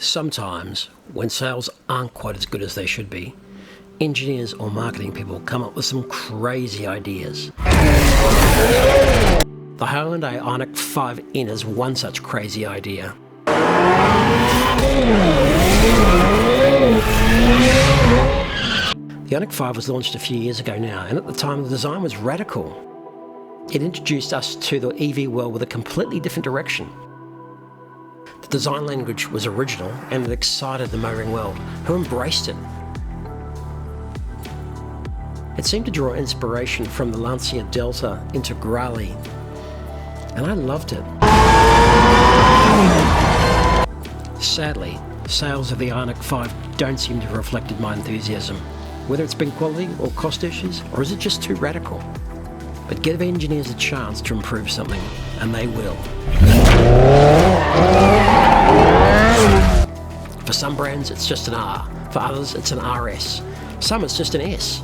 Sometimes, when sales aren't quite as good as they should be, engineers or marketing people come up with some crazy ideas. The Hyundai IONIQ 5N is one such crazy idea. The IONIQ 5 was launched a few years ago now, and at the time the design was radical. It introduced us to the EV world with a completely different direction. The design language was original and it excited the motoring world, who embraced it. It seemed to draw inspiration from the Lancia Delta Integrale, and I loved it. Sadly, sales of the IONIQ 5 don't seem to have reflected my enthusiasm. Whether it's been quality or cost issues, or is it just too radical? But give engineers a chance to improve something, and they will. For some brands, it's just an R. For others, it's an RS. Some, it's just an S.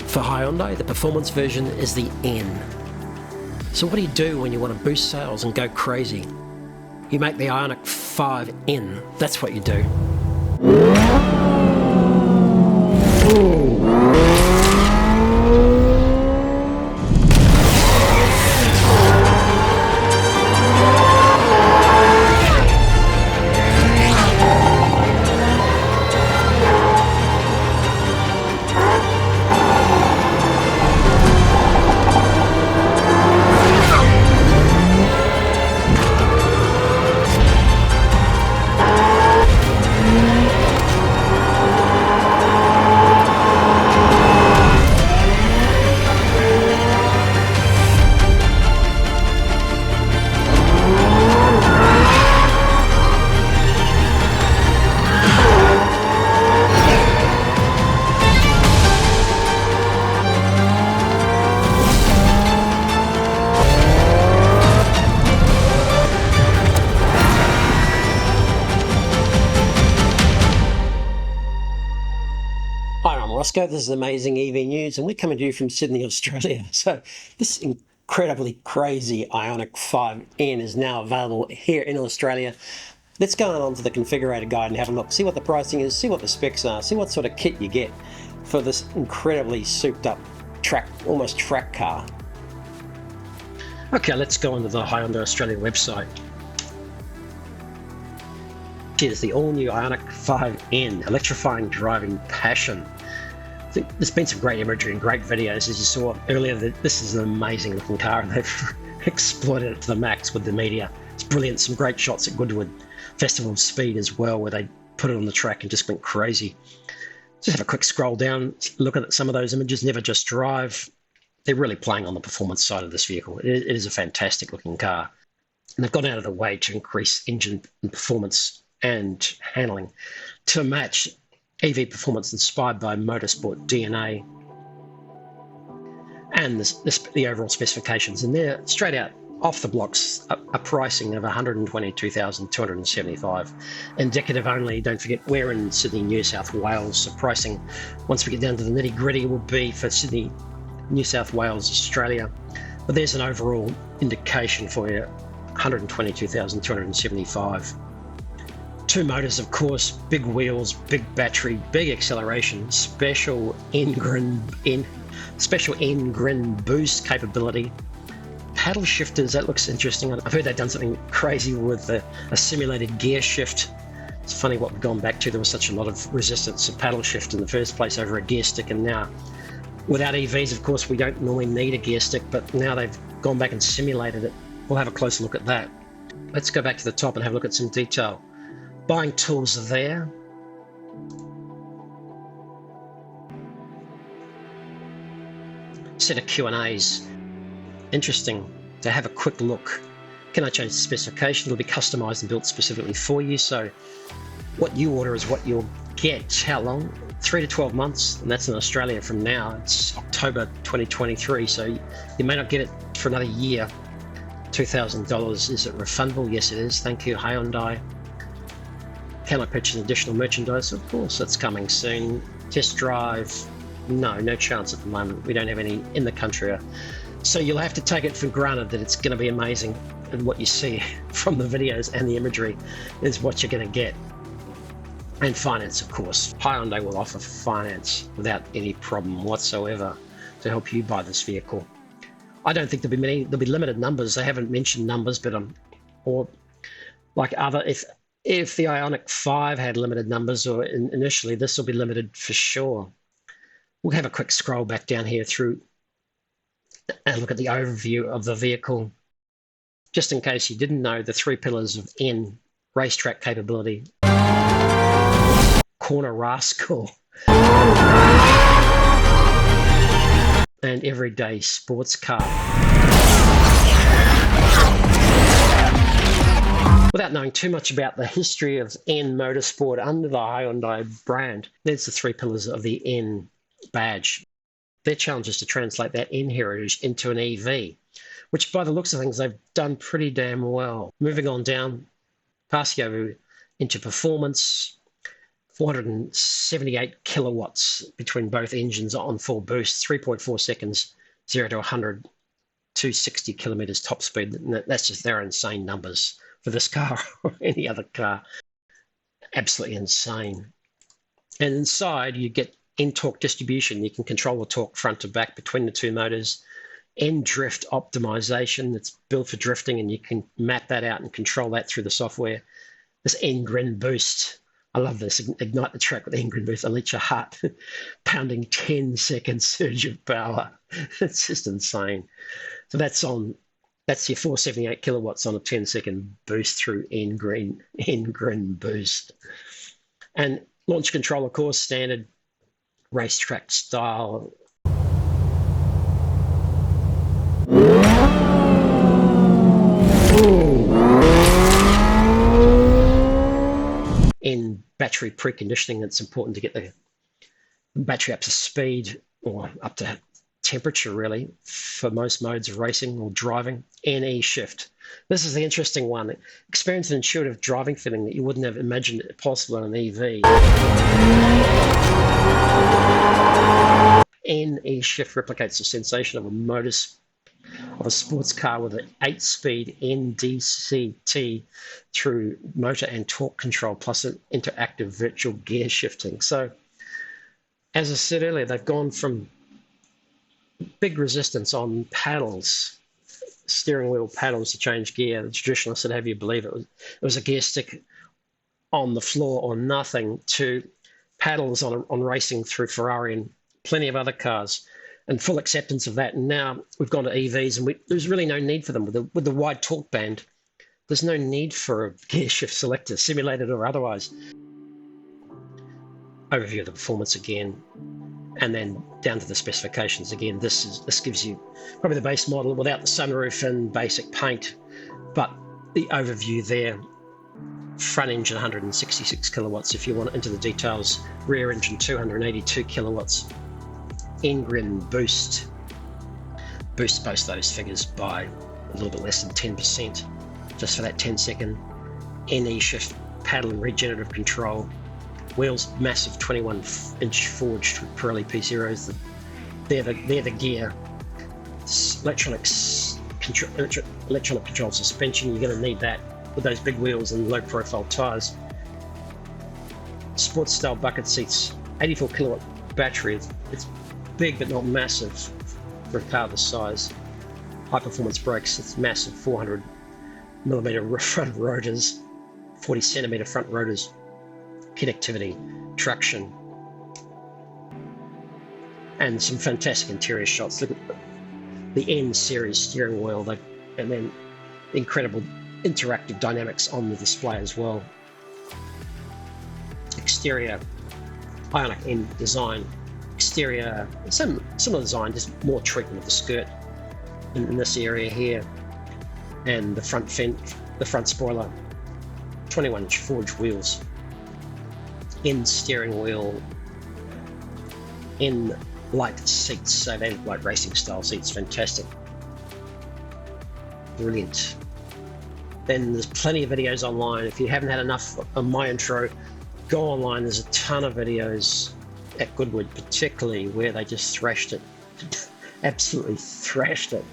For Hyundai, the performance version is the N. So what do you do when you want to boost sales and go crazy? You make the IONIQ 5N. That's what you do. Hi, I'm Roscoe. This is Amazing EV News, and we're coming to you from Sydney, Australia. So this incredibly crazy IONIQ 5N is now available here in Australia. Let's go on to the configurator guide and have a look, see what the pricing is, see what the specs are, see what sort of kit you get for this incredibly souped up almost track car. Okay, let's go onto the Hyundai Australia website. Here's the all-new IONIQ 5N, electrifying driving passion. I think there's been some great imagery and great videos, as you saw earlier. This is an amazing looking car, and they've exploited it to the max with the media. It's brilliant. Some great shots at Goodwood Festival of Speed as well, where they put it on the track and just went crazy. Just have a quick scroll down, look at some of those images. Never Just Drive. They're really playing on the performance side of this vehicle. It is a fantastic looking car, and they've gone out of their way to increase engine and performance and handling to match EV performance inspired by motorsport DNA and the overall specifications. And they're straight out off the blocks, a pricing of $122,275. Indicative only. Don't forget, we're in Sydney, New South Wales, so pricing, once we get down to the nitty gritty, will be for Sydney, New South Wales, Australia. But there's an overall indication for you, $122,275. Two motors, of course, big wheels, big battery, big acceleration, special N Grin boost capability. Paddle shifters, that looks interesting. I've heard they've done something crazy with a simulated gear shift. It's funny what we've gone back to. There was such a lot of resistance to paddle shift in the first place over a gear stick, and now without EVs, of course, we don't normally need a gear stick, but now they've gone back and simulated it. We'll have a closer look at that. Let's go back to the top and have a look at some detail. Buying tools are there. Set of Q&As. Interesting to have a quick look. Can I change the specification? It'll be customized and built specifically for you. So what you order is what you'll get. How long? 3 to 12 months. And that's in Australia from now. It's October 2023. So you may not get it for another year. $2,000. Is it refundable? Yes, it is. Thank you, Hyundai. Can I purchase additional merchandise? Of course, that's coming soon. Test drive? No chance at the moment. We don't have any in the country. So you'll have to take it for granted that it's going to be amazing, and what you see from the videos and the imagery is what you're going to get. And finance, of course. Hyundai will offer finance without any problem whatsoever to help you buy this vehicle. I don't think there'll be limited numbers. They haven't mentioned numbers, but or like if the IONIQ 5 had limited numbers, or initially, this will be limited for sure. We'll have a quick scroll back down here through and look at the overview of the vehicle. Just in case you didn't know, the 3 pillars of N: racetrack capability, corner rascal, and everyday sports car. Without knowing too much about the history of N Motorsport under the Hyundai brand, there's the 3 pillars of the N badge. Their challenge is to translate that N heritage into an EV, which by the looks of things, they've done pretty damn well. Moving on down, passing over into performance, 478 kilowatts between both engines on full boost, 3.4 seconds, 0 to 100, 260 kilometers top speed. That's just, they're insane numbers for this car or any other car. Absolutely insane. And inside, you get N torque distribution. You can control the torque front to back between the 2 motors. N drift optimization, that's built for drifting, and you can map that out and control that through the software. This N Grin boost, I love this. Ignite the track with N Grin boost. I'll let your heart pounding 10-second surge of power. It's just insane. So that's your 478 kilowatts on a 10-second boost through N Grin boost. And launch control, of course, standard racetrack style. In battery preconditioning, it's important to get the battery up to speed, or up to temperature really, for most modes of racing or driving. NE shift. This is the interesting one. Experience an intuitive driving feeling that you wouldn't have imagined possible in an EV. NE shift replicates the sensation of a sports car with an 8-speed NDCT through motor and torque control, plus an interactive virtual gear shifting. So, as I said earlier, they've gone from big resistance on paddles, steering wheel paddles to change gear. The traditionalists would have you believe it was a gear stick on the floor or nothing, to paddles on racing through Ferrari and plenty of other cars, and full acceptance of that. And now we've gone to EVs, and there's really no need for them. With the wide torque band, there's no need for a gear shift selector, simulated or otherwise. Overview of the performance again, and then down to the specifications again. This gives you probably the base model without the sunroof and basic paint, but the overview there. Front engine 166 kilowatts if you want into the details. Rear engine 282 kilowatts. N Grin boost boosts both those figures by a little bit less than 10%, just for that 10-second. NE shift paddle and regenerative control. Wheels, massive 21-inch forged Pirelli P0s. They're the gear. Electronic control suspension. You're going to need that with those big wheels and low-profile tyres. Sports style bucket seats. 84 kilowatt battery. It's big but not massive for a car this size. High performance brakes. It's massive 400 millimeter front rotors, 40 centimeter front rotors. Connectivity, traction, and some fantastic interior shots. Look at the N series steering wheel, and then incredible interactive dynamics on the display as well. Exterior, IONIQ N design. Exterior, similar design, just more treatment of the skirt in this area here, and the front spoiler. 21-inch forged wheels. In steering wheel, in light seats, so they look like racing style seats. Fantastic, brilliant. Then there's plenty of videos online. If you haven't had enough of my intro, go online. There's a ton of videos at Goodwood, particularly where they just thrashed it, absolutely thrashed it.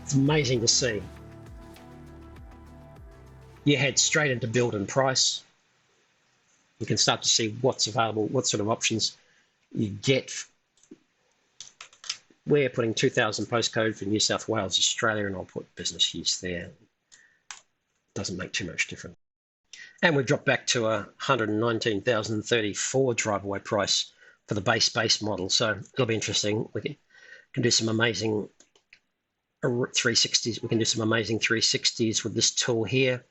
It's amazing to see. You head straight into build and price. you can start to see what's available, what sort of options you get. We're putting 2000 postcode for New South Wales, Australia, and I'll put business use there. Doesn't make too much difference. And we've dropped back to a $119,034 drive-away price for the base model. So it'll be interesting. We can do some amazing 360s. We can do some amazing 360s with this tool here.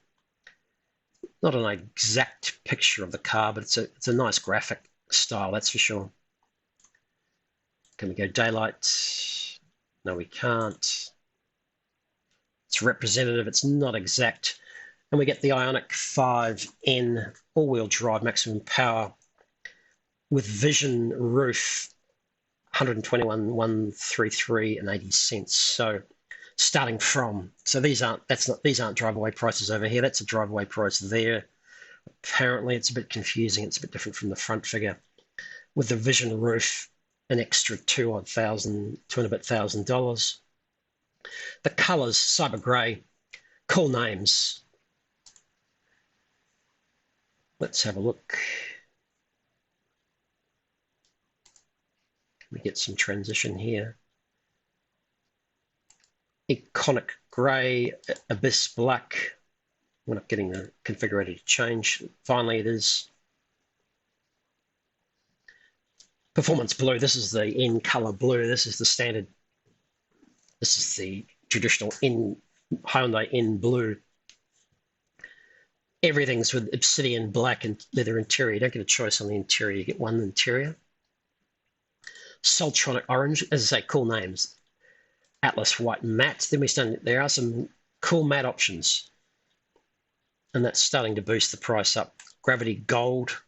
Not an exact picture of the car, but it's a nice graphic style, that's for sure. Can we go daylight? No, we can't. It's representative, it's not exact. And we get the IONIQ 5N all-wheel drive maximum power with vision roof, 121,133 and 80 cents. So starting from, so these aren't drive-away prices over here. That's a drive-away price there. Apparently, it's a bit confusing. It's a bit different from the front figure. With the vision roof, an extra $2,000. The colors, cyber grey, cool names. Let's have a look. We get some transition here. Iconic grey, abyss black. We're not getting the configurator to change. Finally, it is performance blue. This is the in color blue. This is the standard. This is the traditional Hyundai in blue. Everything's with obsidian black and leather interior. You don't get a choice on the interior. You get one interior. Soltronic orange, as I say, cool names. Atlas white matte. Then there are some cool matte options, and that's starting to boost the price up. Gravity gold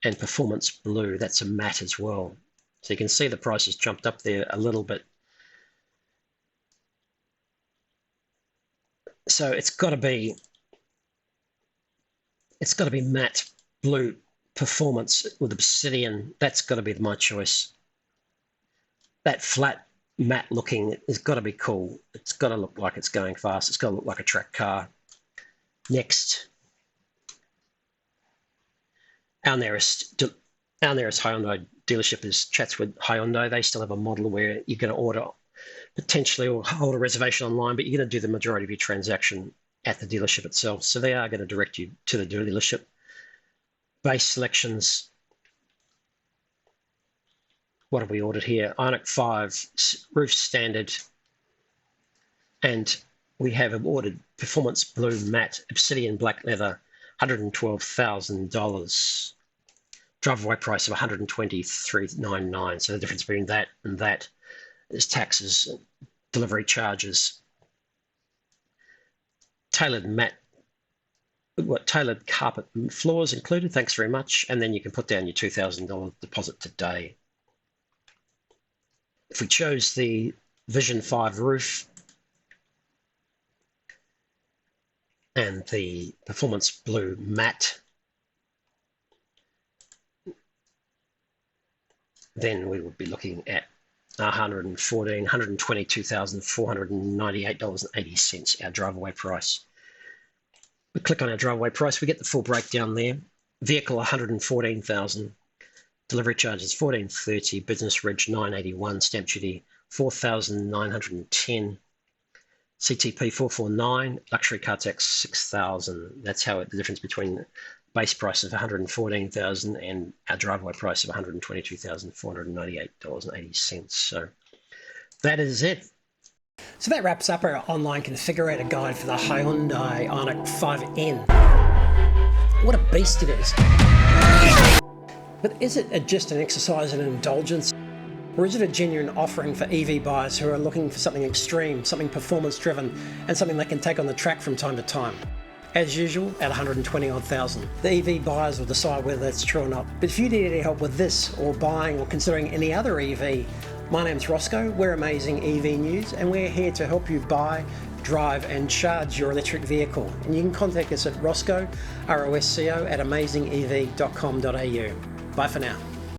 and performance blue. That's a matte as well. So you can see the price has jumped up there a little bit. So it's got to be matte blue performance with obsidian. That's got to be my choice. That flat matte looking has got to be cool. It's got to look like it's going fast. It's got to look like a track car. Next, our nearest Hyundai dealership is Chatswood Hyundai. They still have a model where you're going to order potentially or hold a reservation online, but you're going to do the majority of your transaction at the dealership itself. So they are going to direct you to the dealership. Base selections. What have we ordered here? IONIQ 5 roof standard, and we have ordered performance blue matte obsidian black leather, $112,000. Drive-away price of $123.99. So the difference between that and that is taxes, delivery charges. Tailored carpet and floors included. Thanks very much. And then you can put down your $2,000 deposit today. If we chose the Vision 5 roof and the performance blue matte, then we would be looking at $122,498.80, our drive-away price. We click on our drive-away price, we get the full breakdown there. Vehicle $114,000, delivery charges $1,430, business reg $981, stamp duty $4,910, CTP $449, luxury car tax $6,000. That's how the difference between the base price of $114,000 and our drive-away price of $122,498.80. So that is it. So that wraps up our online configurator guide for the Hyundai IONIQ 5N. What a beast it is. But is it just an exercise in indulgence? Or is it a genuine offering for EV buyers who are looking for something extreme, something performance driven, and something they can take on the track from time to time? As usual, at 120,000. The EV buyers will decide whether that's true or not. But if you need any help with this, or buying or considering any other EV, my name's Roscoe, we're Amazing EV News, and we're here to help you buy, drive and charge your electric vehicle. And you can contact us at Roscoe, R-O-S-C-O, at amazingev.com.au. Bye for now.